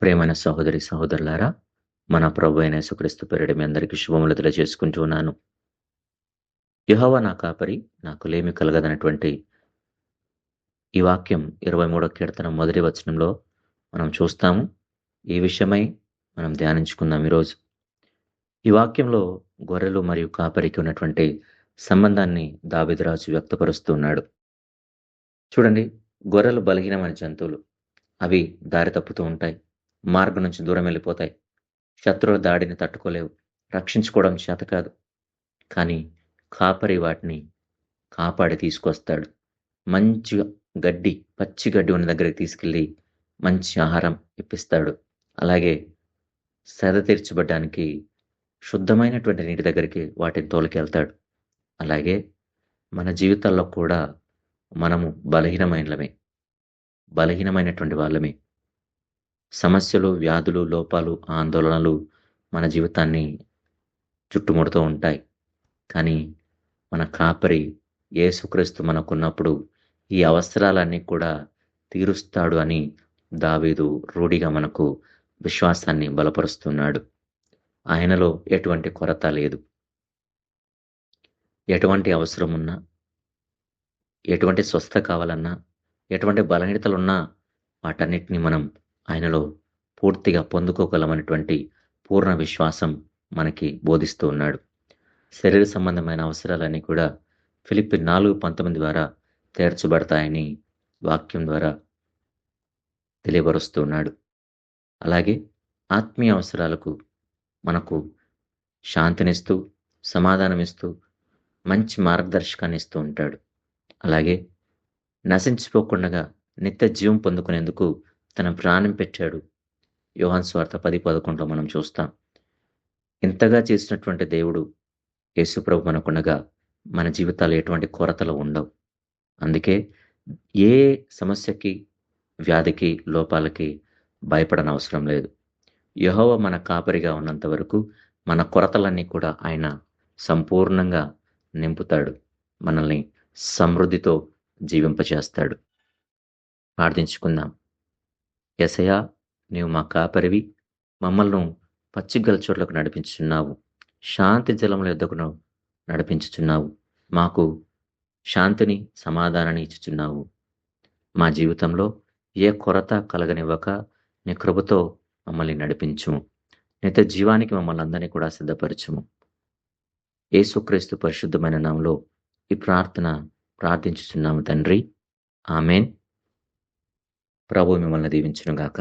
ప్రియమైన సహోదరి సహోదరులారా, మన ప్రభు అయిన యేసుక్రీస్తు పేరిట మీ అందరికీ శుభములు తెలియజేసుకుంటూ ఉన్నాను. యెహోవా నా కాపరి, నాకు లేమి కలగదన్నటువంటి ఈ వాక్యం 23వ కీర్తన మొదటి వచనంలో మనం చూస్తాము. ఈ విషయమై మనం ధ్యానించుకుందాం ఈరోజు. ఈ వాక్యంలో గొర్రెలు మరియు కాపరికి ఉన్నటువంటి సంబంధాన్ని దావీదు రాజు వ్యక్తపరుస్తూ ఉన్నాడు. చూడండి, గొర్రెలు బలహీనమైన జంతువులు. అవి దారి తప్పుతూ ఉంటాయి. మార్గం నుంచి దూరం వెళ్ళిపోతాయి. శత్రువుల దాడిని తట్టుకోలేవు. రక్షించుకోవడం చేత కాదు. కానీ కాపరి వాటిని కాపాడి తీసుకొస్తాడు. మంచిగా గడ్డి, పచ్చి గడ్డి ఉన్న దగ్గరికి తీసుకెళ్ళి మంచి ఆహారం ఇప్పిస్తాడు. అలాగే సేద తీర్చబడ్డానికి శుద్ధమైనటువంటి నీటి దగ్గరికి వాటిని తోలుకెళ్తాడు. అలాగే మన జీవితాల్లో కూడా మనము బలహీనమైనటువంటి వాళ్ళమే. సమస్యలు, వ్యాధులు, లోపాలు, ఆందోళనలు మన జీవితాన్ని చుట్టుముడుతూ ఉంటాయి. కానీ మన కాపరి యేసుక్రీస్తు మనకున్నప్పుడు ఈ అవసరాలన్నీ కూడా తీరుస్తాడు అని దావీదు రూఢిగా మనకు విశ్వాసాన్ని బలపరుస్తున్నాడు. ఆయనలో ఎటువంటి కొరత లేదు. ఎటువంటి అవసరం ఉన్నా, ఎటువంటి స్వస్థత కావాలన్నా, ఎటువంటి బలహీనతలున్నా వాటన్నిటిని మనం ఆయనలో పూర్తిగా పొందుకోగలమనేటువంటి పూర్ణ విశ్వాసం మనకి బోధిస్తూ ఉన్నాడు. శరీర సంబంధమైన అవసరాలన్నీ కూడా ఫిలిప్పీ 4:19 ద్వారా తీర్చబడతాయని వాక్యం ద్వారా తెలియపరుస్తూ ఉన్నాడు. అలాగే ఆత్మీయ అవసరాలకు మనకు శాంతినిస్తూ, సమాధానమిస్తూ, మంచి మార్గదర్శకాన్ని ఇస్తూ ఉంటాడు. అలాగే నశించిపోకుండా నిత్య జీవం పొందుకునేందుకు తన ప్రాణం పెట్టాడు. యోహాను సువార్త 10:11 మనం చూస్తాం. ఇంతగా చేసినటువంటి దేవుడు యేసుప్రభు మనకుండగా మన జీవితాల్లో ఎటువంటి కొరతలు ఉండవు. అందుకే ఏ సమస్యకి, వ్యాధికి, లోపాలకి భయపడనవసరం లేదు. యెహోవా మన కాపరిగా ఉన్నంత వరకు మన కొరతలన్నీ కూడా ఆయన సంపూర్ణంగా నింపుతాడు. మనల్ని సమృద్ధితో జీవింపచేస్తాడు. ప్రార్థించుకుందాం. యేసయ్యా, నీవు మా కాపరివి, మమ్మల్ని పచ్చిగల చోట్లకు నడిపించుచున్నావు. శాంతి జలముల యొద్దకు నడిపించుచున్నావు. మాకు శాంతిని, సమాధానాన్ని ఇచ్చుచున్నావు. మా జీవితంలో ఏ కొరత కలగనివ్వక నీ కృపతో మమ్మల్ని నడిపించుము. నిత్య జీవానికి మమ్మల్ని అందరినీ కూడా సిద్ధపరచుము. యేసుక్రీస్తు పరిశుద్ధమైన నామములో ఈ ప్రార్థన ప్రార్థించుచున్నాము తండ్రి. ఆమేన్. ప్రభువు మిమ్మల్ని దీవించును గాక.